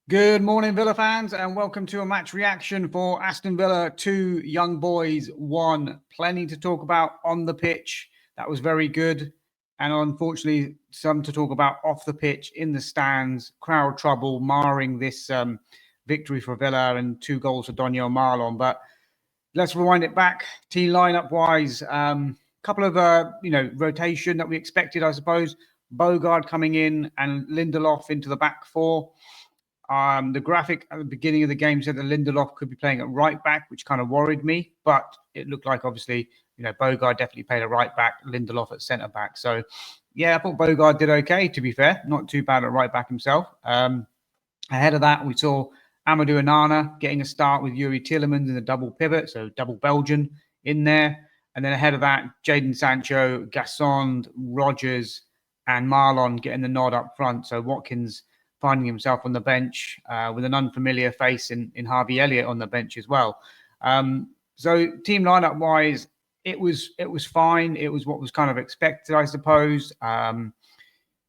Good morning, Villa fans, and welcome to a match reaction for Aston Villa 2, Young Boys 1. Plenty to talk about on the pitch. That was very good. And unfortunately, some to talk about off the pitch, in the stands, crowd trouble, marring this victory for Villa and 2 goals for Daniel Marlon. But let's rewind it back. Team lineup-wise, couple of, rotation that we expected, I suppose. Bogard coming in and Lindelof into the back four. The graphic at the beginning of the game said that Lindelof could be playing at right back, which kind of worried me. But it looked like, obviously, Bogard definitely played at right back, Lindelof at centre back. So, yeah, I thought Bogard did okay, to be fair. Not too bad at right back himself. Ahead of that, we saw Amadou Onana getting a start with Yuri Tielemans in the double pivot, so double Belgian in there. And then ahead of that, Jadon Sancho, Guessand, Rodgers, and Marlon getting the nod up front. So Watkins finding himself on the bench with an unfamiliar face in Harvey Elliott on the bench as well. So team lineup wise, it was fine. It was what was kind of expected, I suppose. I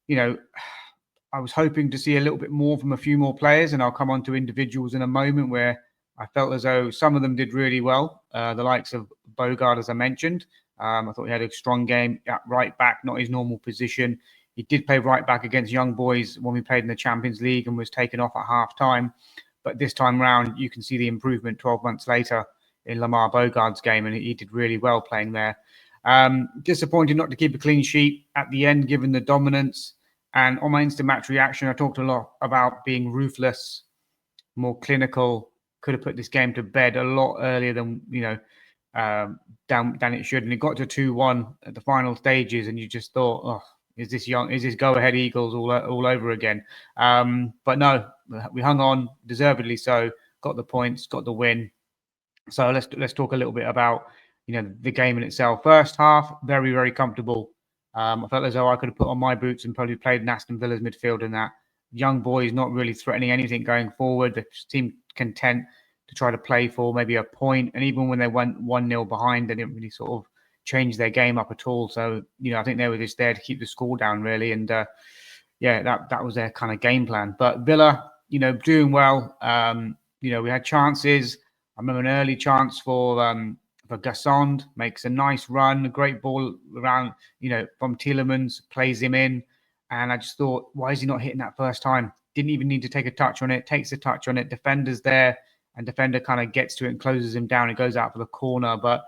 was hoping to see a little bit more from a few more players, and I'll come on to individuals in a moment where I felt as though some of them did really well. The likes of Bogard, as I mentioned. I thought he had a strong game at right back, not his normal position. He did play right back against Young Boys when we played in the Champions League and was taken off at half-time. But this time round, you can see the improvement 12 months later in Lamar Bogard's game, and he did really well playing there. Disappointed not to keep a clean sheet at the end, given the dominance. And on my instant match reaction, I talked a lot about being ruthless, more clinical, could have put this game to bed a lot earlier than, than it should. And it got to 2-1 at the final stages, and you just thought, oh, is this go ahead Eagles all over again? But no, we hung on, deservedly so, got the points, got the win. So let's talk a little bit about the game in itself. First half, very, very comfortable. I felt as though I could have put on my boots and probably played in Aston Villa's midfield in that. Young Boys not really threatening anything going forward. They seemed content to try to play for maybe a point. And even when they went 1-0 behind, they didn't really sort of change their game up at all. So, I think they were just there to keep the score down, really. And, that was their kind of game plan. But Villa, doing well. We had chances. I remember an early chance for Guessand, makes a nice run, a great ball around, from Tielemans, plays him in. And I just thought, why is he not hitting that first time? Didn't even need to take a touch on it, takes a touch on it. Defender's there, and defender kind of gets to it and closes him down. It goes out for the corner, but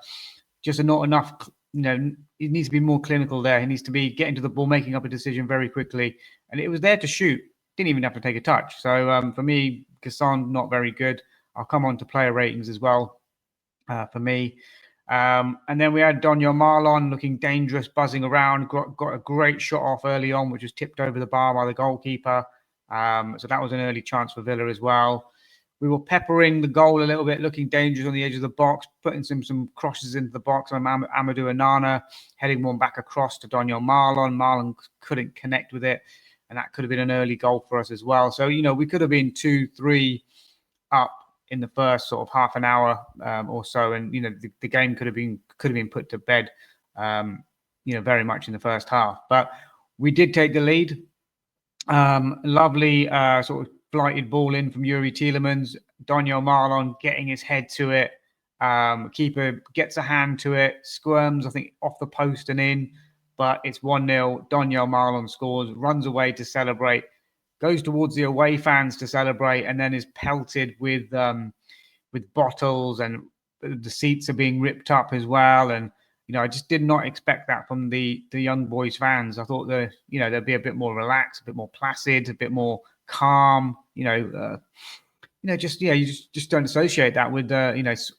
just not enough. He needs to be more clinical there. He needs to be getting to the ball, making up a decision very quickly. And it was there to shoot. Didn't even have to take a touch. So for me, Guessand, not very good. I'll come on to player ratings as well for me. And then we had Daniel Marlon looking dangerous, buzzing around, got a great shot off early on, which was tipped over the bar by the goalkeeper. So that was an early chance for Villa as well. We were peppering the goal a little bit, looking dangerous on the edge of the box, putting some crosses into the box on Amadou Onana, heading one back across to Daniel Marlon. Marlon couldn't connect with it, and that could have been an early goal for us as well. So, we could have been 2-3 up in the first sort of half an hour or so, and the game could have been put to bed, very much in the first half. But we did take the lead. Lovely sort of blighted ball in from Yuri Tielemans. Daniel Marlon getting his head to it. Keeper gets a hand to it, squirms, I think, off the post and in, but it's 1-0. Daniel Marlon scores, runs away to celebrate, goes towards the away fans to celebrate, and then is pelted with bottles, and the seats are being ripped up as well. And I just did not expect that from the Young Boys fans. I thought they'd be a bit more relaxed, a bit more placid, a bit more calm. You just don't associate that with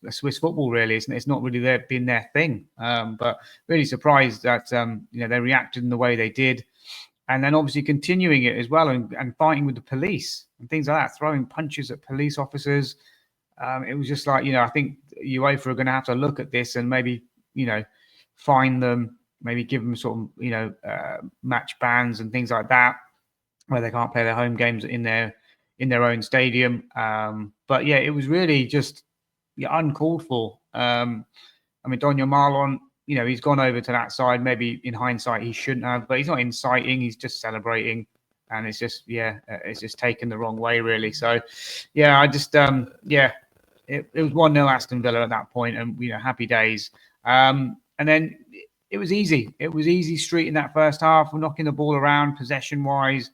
Swiss football. Really, it's not really been their thing. But really surprised that they reacted in the way they did. And then obviously continuing it as well and fighting with the police and things like that, throwing punches at police officers. It was just like, I think UEFA are going to have to look at this and maybe, fine them, maybe give them sort of, match bans and things like that, where they can't play their home games in their own stadium. But yeah, it was really just uncalled for. Daniel Marlon, he's gone over to that side. Maybe in hindsight he shouldn't have, but he's not inciting. He's just celebrating. and it's just it's just taken the wrong way really. So I just it was 1-0 Aston Villa at that point, and happy days. And then it was easy. It was easy street in that first half. We're knocking the ball around possession wise,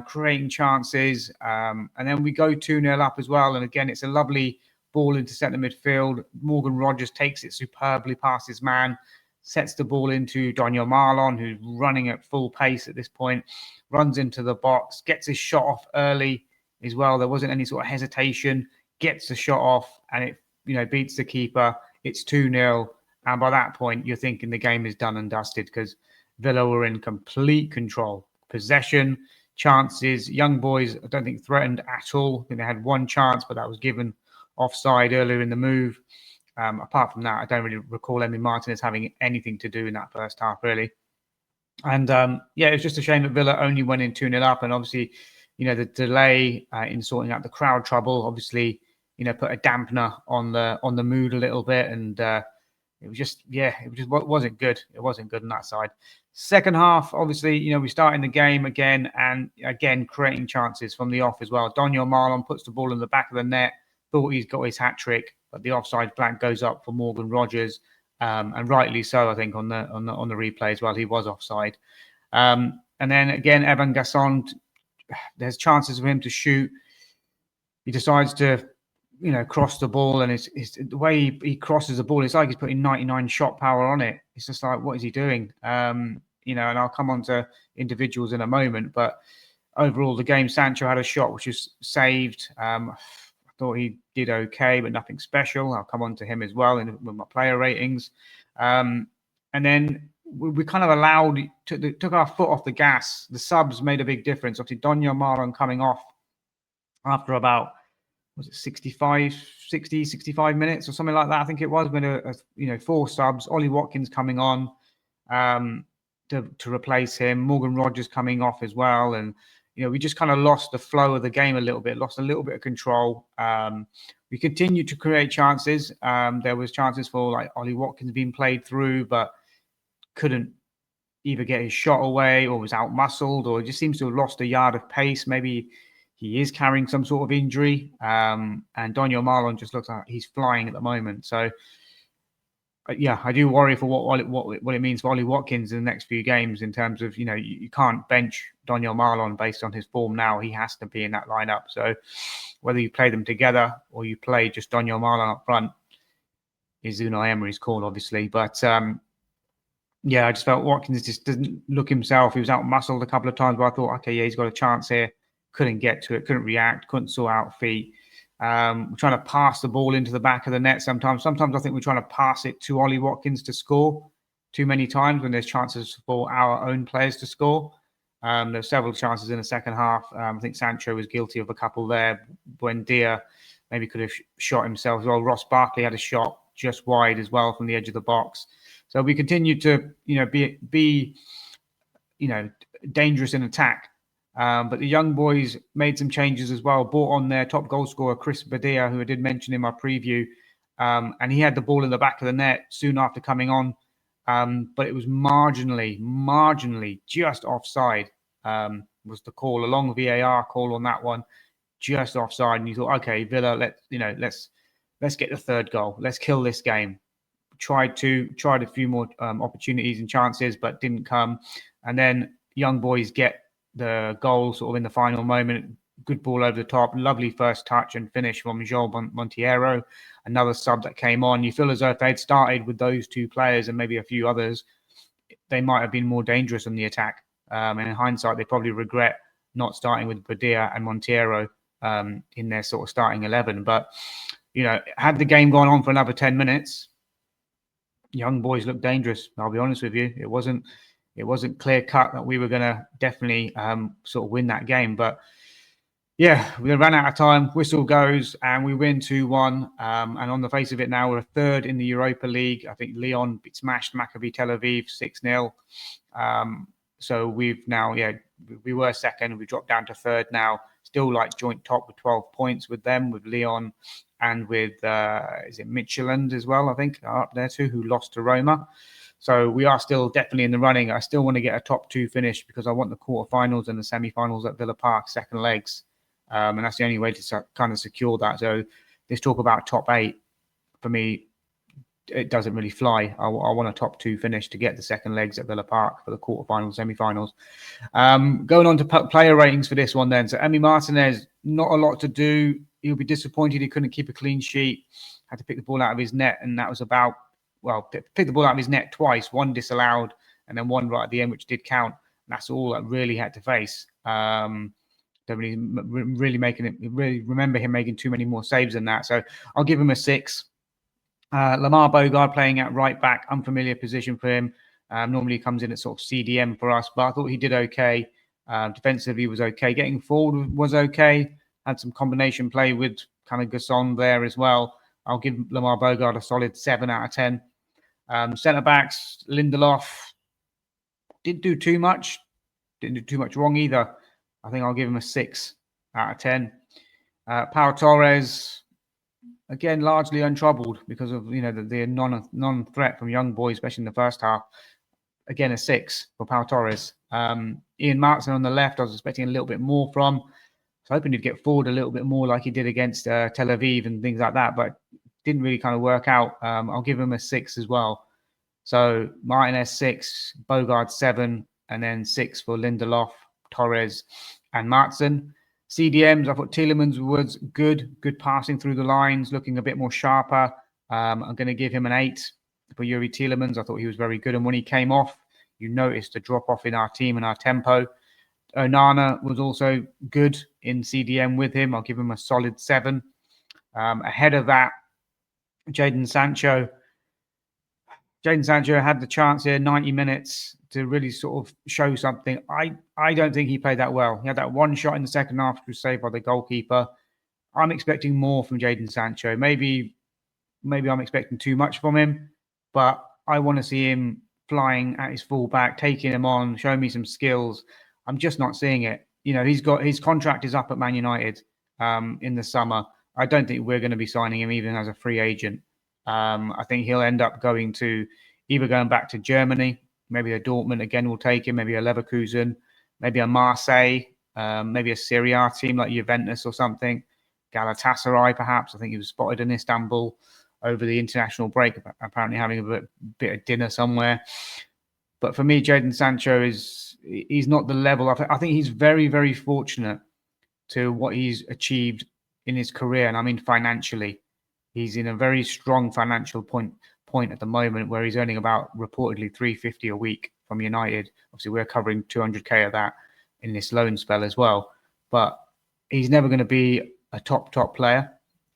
creating chances, and then we go 2-0 up as well. And again, it's a lovely ball into centre midfield. Morgan Rogers takes it superbly past his man, sets the ball into Guessand, who's running at full pace at this point, runs into the box, gets his shot off early as well. There wasn't any sort of hesitation, gets the shot off, and it beats the keeper. It's 2-0. And by that point, you're thinking the game is done and dusted because Villa were in complete control. Possession, chances, young boys, I don't think threatened at all. I think they had one chance, but that was given offside earlier in the move. Apart from that, I don't really recall Emi Martinez having anything to do in that first half, really. And it was just a shame that Villa only went in 2-0 up. And obviously, the delay in sorting out the crowd trouble, obviously, put a dampener on the mood a little bit. And it was just, wasn't good. It wasn't good on that side. Second half, obviously, we start in the game again and again creating chances from the off as well. Guessand Malen puts the ball in the back of the net. Thought he's got his hat trick, but the offside flag goes up for Morgan Rogers, and rightly so, I think, on the replay as well. He was offside, and then again, Evan Guessand, there's chances for him to shoot. He decides to, cross the ball, and it's the way he crosses the ball. It's like he's putting 99 shot power on it. It's just like, what is he doing? And I'll come on to individuals in a moment, but overall, the game, Sancho had a shot which was saved. Thought he did okay, but nothing special. I'll come on to him as well with my player ratings. And then we kind of took our foot off the gas. The subs made a big difference. Obviously, Guessand Malen coming off after about, was it 65 minutes or something like that? I think it was, when 4 subs. Ollie Watkins coming on to replace him. Morgan Rogers coming off as well. And we just kind of lost the flow of the game a little bit, lost a little bit of control. We continued to create chances. There was chances for like Ollie Watkins being played through, but couldn't either get his shot away or was out-muscled, or just seems to have lost a yard of pace. Maybe he is carrying some sort of injury. And Guessand Malen just looks like he's flying at the moment. So, I do worry for what it means for Ollie Watkins in the next few games in terms of, you can't bench Guessand Malen based on his form now. He has to be in that lineup. So whether you play them together or you play just Guessand Malen up front is Unai Emery's call, obviously. But I just felt Watkins just didn't look himself. He was out-muscled a couple of times, but I thought, okay, he's got a chance here. Couldn't get to it, couldn't react, couldn't sort out feet. We're trying to pass the ball into the back of the net sometimes. Sometimes I think we're trying to pass it to Ollie Watkins to score too many times when there's chances for our own players to score. There's several chances in the second half. I think Sancho was guilty of a couple there. Buendia maybe could have shot himself as well. Ross Barkley had a shot just wide as well from the edge of the box. So we continued to, be dangerous in attack. But the young boys made some changes as well, brought on their top goal scorer, Chris Badia, who I did mention in my preview. And he had the ball in the back of the net soon after coming on. But it was marginally just offside, was the call, a long VAR call on that one, just offside. And you thought, okay, Villa, let's get the third goal. Let's kill this game. Tried a few more opportunities and chances, but didn't come. And then young boys get the goal sort of in the final moment. Good ball over the top, lovely first touch and finish from Joel Monteiro, another sub that came on. You feel as though if they'd started with those two players and maybe a few others, they might have been more dangerous on the attack. And in hindsight, they probably regret not starting with Badia and Monteiro in their sort of starting 11. But, had the game gone on for another 10 minutes, young boys looked dangerous. I'll be honest with you. It wasn't clear cut that we were going to definitely sort of win that game. But we ran out of time. Whistle goes and we win 2-1. And on the face of it now, we're third in the Europa League. I think Lyon smashed Maccabi Tel Aviv 6-0. So we've now, we were second. We dropped down to third now. Still like joint top with 12 points with them, with Lyon and with, is it Midtjylland as well, I think, are up there too, who lost to Roma. So we are still definitely in the running. I still want to get a top 2 finish because I want the quarterfinals and the semi-finals at Villa Park, second legs. And that's the only way to kind of secure that. So this talk about top 8, for me, it doesn't really fly. I want a top 2 finish to get the second legs at Villa Park for the quarterfinals, semi-finals. Going on to player ratings for this one then. So Emi Martinez, not a lot to do. He'll be disappointed he couldn't keep a clean sheet. Had to pick the ball out of his net, and that was about, pick the ball out of his net twice, one disallowed and then one right at the end, which did count. That's all that really had to face. Don't really remember him making too many more saves than that. So I'll give him a 6. Lamar Bogard playing at right back, unfamiliar position for him. Normally he comes in at sort of CDM for us, but I thought he did okay. Defensively was okay. Getting forward was okay. Had some combination play with kind of Guessand there as well. I'll give Lamar Bogard a solid 7 out of 10. Centre backs, Lindelof didn't do too much. Didn't do too much wrong either. I think I'll give him a 6 out of 10. Pau Torres, again, largely untroubled because of the non-threat from young boys, especially in the first half. Again, a 6 for Pau Torres. Ian Martin on the left, I was expecting a little bit more from. I was hoping he'd get forward a little bit more like he did against Tel Aviv and things like that, but didn't really kind of work out. I'll give him a 6 as well. So Martinez 6, Bogard 7, and then 6 for Lindelof, Torres, and Martin. CDMs, I thought Tielemans was good passing through the lines, looking a bit more sharper. I'm going to give him an 8 for Yuri Tielemans. I thought he was very good. And when he came off, you noticed a drop off in our team and our tempo. Onana was also good in CDM with him. I'll give him a solid 7. Ahead of that, Jadon Sancho. Jadon Sancho had the chance here, 90 minutes, to really sort of show something. I don't think he played that well. He had that one shot in the second half, which was saved by the goalkeeper. I'm expecting more from Jadon Sancho. Maybe I'm expecting too much from him, but I want to see him flying at his fullback, taking him on, showing me some skills. I'm just not seeing it. He's got his contract is up at Man United in the summer. I don't think we're going to be signing him even as a free agent. I think he'll end up going back to Germany. Maybe a Dortmund again will take him. Maybe a Leverkusen. Maybe a Marseille. Maybe a Serie A team like Juventus or something. Galatasaray, perhaps. I think he was spotted in Istanbul over the international break, apparently having a bit of dinner somewhere. But for me, Jadon Sancho he's not the level. I think he's very, very fortunate to what he's achieved in his career. And I mean financially. He's in a very strong financial point at the moment where he's earning about reportedly $350 a week from United. Obviously, we're covering 200K of that in this loan spell as well. But he's never going to be a top player.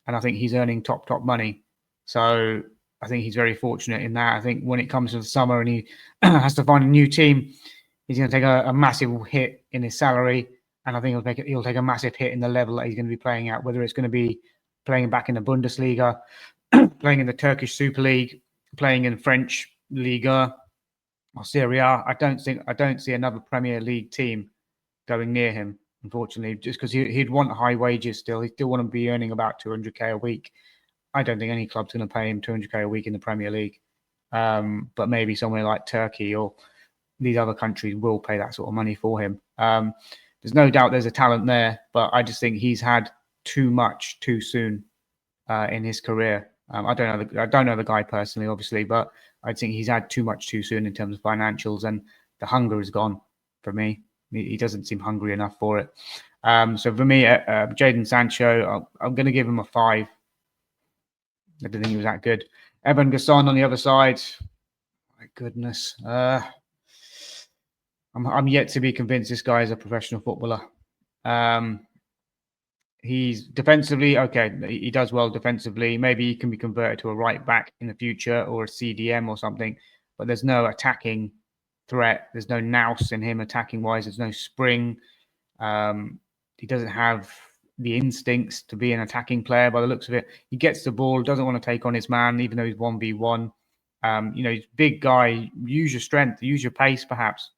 And I think he's earning top money. So I think he's very fortunate in that. I think when it comes to the summer and he has to find a new team, he's going to take a massive hit in his salary. And I think he'll take a massive hit in the level that he's going to be playing at, whether it's going to be playing back in the Bundesliga, playing in the Turkish Super League, playing in French Liga or Serie A. I don't see another Premier League team going near him, unfortunately, just because he'd want high wages still. He'd still want to be earning about 200K a week. I don't think any club's going to pay him 200K a week in the Premier League. But maybe somewhere like Turkey or these other countries will pay that sort of money for him. There's no doubt there's a talent there, but I just think he's had too much too soon in his career. I don't know the guy personally, obviously, but I think he's had too much too soon in terms of financials, and the hunger is gone for me. He doesn't seem hungry enough for it. So for me, Jadon Sancho, I'm going to give him a 5. I didn't think he was that good. Evan Guessand on the other side. My goodness. I'm yet to be convinced this guy is a professional footballer. He's defensively, okay, he does well defensively. Maybe he can be converted to a right back in the future or a CDM or something, but there's no attacking threat. There's no nous in him attacking wise. There's no spring. He doesn't have the instincts to be an attacking player by the looks of it. He gets the ball, doesn't want to take on his man, even though he's 1v1. He's a big guy. Use your strength, use your pace, perhaps.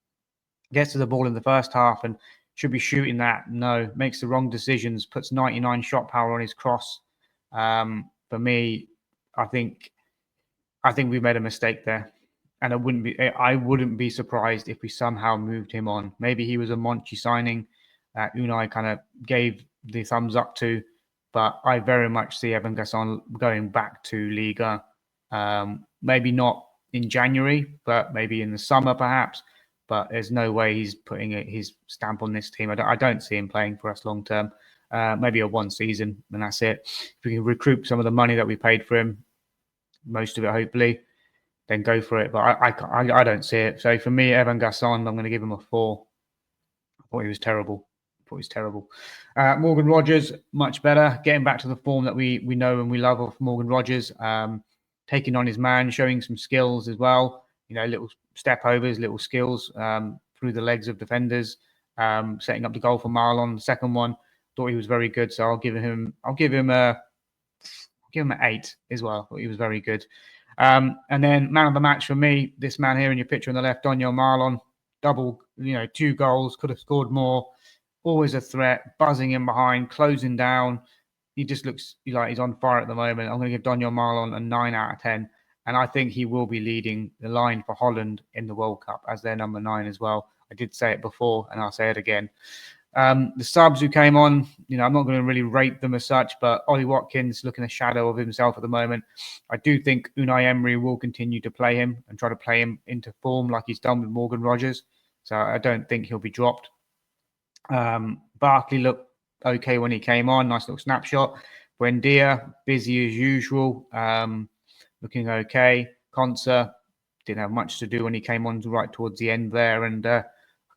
Gets to the ball in the first half and should be shooting that. No, makes the wrong decisions, puts 99 shot power on his cross. For me, I think we made a mistake there. And I wouldn't be surprised if we somehow moved him on. Maybe he was a Monchi signing that Unai kind of gave the thumbs up to, but I very much see Evan Guessand going back to Liga. Maybe not in January, but maybe in the summer perhaps. But there's no way he's putting his stamp on this team. I don't see him playing for us long term. Maybe a one season, and that's it. If we can recoup some of the money that we paid for him, most of it hopefully, then go for it. But I don't see it. So for me, Evan Guessand, I'm going to give him a 4. I thought he was terrible. Morgan Rogers, much better. Getting back to the form that we know and we love of Morgan Rogers. Taking on his man, showing some skills as well. Little step overs, little skills through the legs of defenders. Setting up the goal for Marlon. The second one, thought he was very good. So I'll give him an 8 as well. Thought he was very good. And then man of the match for me, this man here in your picture on the left, Daniel Marlon. Double, 2 goals, could have scored more. Always a threat, buzzing in behind, closing down. He just looks like he's on fire at the moment. I'm going to give Daniel Marlon a 9 out of 10. And I think he will be leading the line for Holland in the World Cup as their number 9 as well. I did say it before, and I'll say it again. The subs who came on, I'm not going to really rate them as such, but Ollie Watkins looking a shadow of himself at the moment. I do think Unai Emery will continue to play him and try to play him into form like he's done with Morgan Rogers. So I don't think he'll be dropped. Barkley looked okay when he came on. Nice little snapshot. Buendia, busy as usual. Looking okay. Konsa didn't have much to do when he came on right towards the end there. And I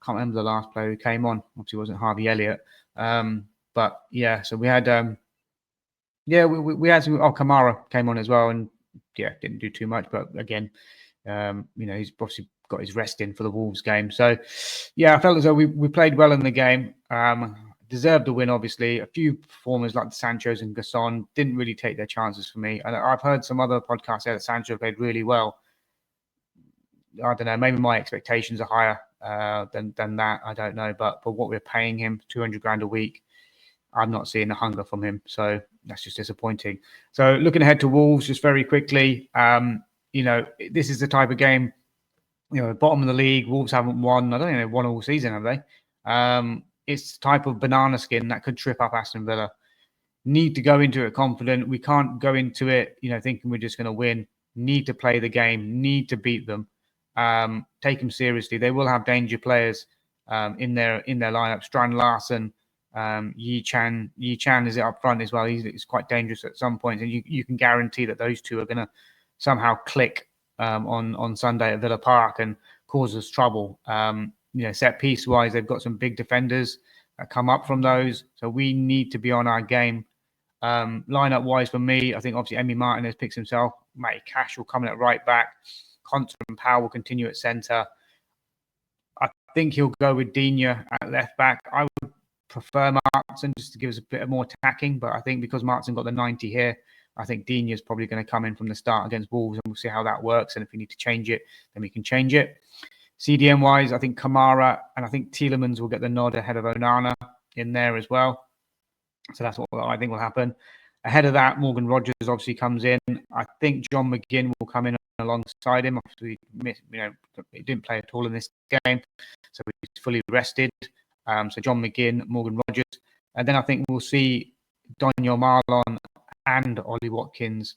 can't remember the last player who came on. Obviously, it wasn't Harvey Elliott. But yeah, so we had, we had some. Kamara came on as well, and didn't do too much. But again, he's obviously got his rest in for the Wolves game. So I felt as though we played well in the game. Deserved the win, obviously. A few performers like the Sanchos and Guessand didn't really take their chances for me. And I've heard some other podcasts say that Sancho played really well. I don't know. Maybe my expectations are higher than that. I don't know. But for what we're paying him, 200 grand a week, I'm not seeing the hunger from him. So that's just disappointing. So looking ahead to Wolves, just very quickly, this is the type of game, bottom of the league. Wolves haven't won. I don't think they've won all season, have they? It's the type of banana skin that could trip up Aston Villa. Need to go into it confident. We can't go into it, thinking we're just going to win. Need to play the game. Need to beat them. Take them seriously. They will have danger players in their lineup. Strand Larsen, Yi Chan is up front as well. He's quite dangerous at some points, and you can guarantee that those two are going to somehow click on Sunday at Villa Park and cause us trouble. Set piece wise, they've got some big defenders that come up from those, so we need to be on our game. Lineup wise, for me, I think obviously Emi Martinez picks himself. Matty Cash will come in at right back. Konsa and Powell will continue at centre. I think he'll go with Digne at left back. I would prefer Martin just to give us a bit more attacking, but I think because Martin got the 90 here, I think Digne is probably going to come in from the start against Wolves, and we'll see how that works. And if we need to change it, then we can change it. CDM wise, I think Kamara and I think Tielemans will get the nod ahead of Onana in there as well. So that's what I think will happen. Ahead of that, Morgan Rogers obviously comes in. I think John McGinn will come in alongside him. Obviously, he didn't play at all in this game, so he's fully rested. So John McGinn, Morgan Rogers, and then I think we'll see Daniel Marlon and Ollie Watkins.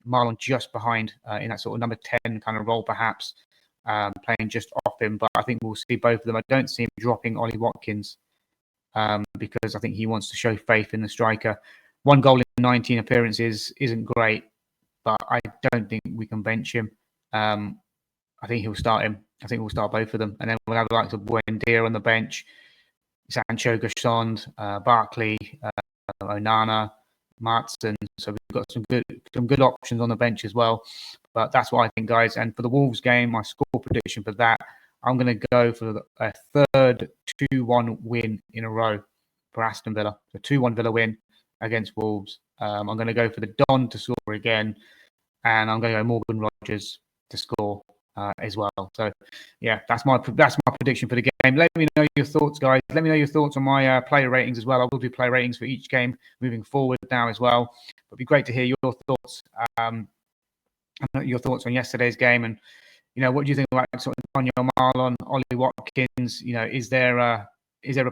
Marlon just behind in that sort of number 10 kind of role, perhaps playing just off him. But I think we'll see both of them. I don't see him dropping Ollie Watkins because I think he wants to show faith in the striker. 1 goal in 19 appearances isn't great, but I don't think we can bench him. I think he'll start him. I think we'll start both of them. And then we'll have the likes of Buendia on the bench, Sancho, Guessand, Barkley, Onana, Martin. So we've got some good options on the bench as well. But that's what I think, guys. And for the Wolves game, my score prediction for that, I'm going to go for a third 2-1 win in a row for Aston Villa. So 2-1 Villa win against Wolves. I'm going to go for the Don to score again. And I'm going to go Morgan Rogers to score as well. So, that's my prediction for the game. Let me know your thoughts, guys. Let me know your thoughts on my player ratings as well. I will do player ratings for each game moving forward now as well. It'd be great to hear your thoughts. Your thoughts on yesterday's game, and what do you think about sort of Antonio Marlon, Ollie Watkins? Is there a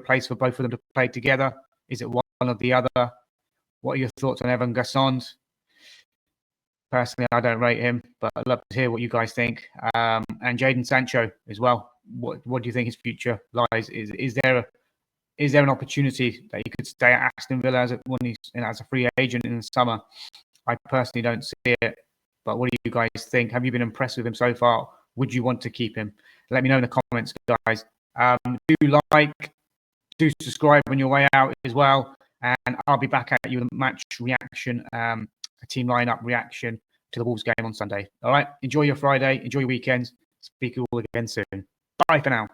place for both of them to play together? Is it one or the other? What are your thoughts on Evan Guessand? Personally, I don't rate him, but I'd love to hear what you guys think. And Jadon Sancho as well. What do you think his future lies? Is there an opportunity that he could stay at Aston Villa as a free agent in the summer? I personally don't see it. But what do you guys think? Have you been impressed with him so far? Would you want to keep him? Let me know in the comments, guys. Do subscribe on your way out as well. And I'll be back at you with a match reaction, a team lineup reaction to the Wolves game on Sunday. All right. Enjoy your Friday. Enjoy your weekends. Speak to you all again soon. Bye for now.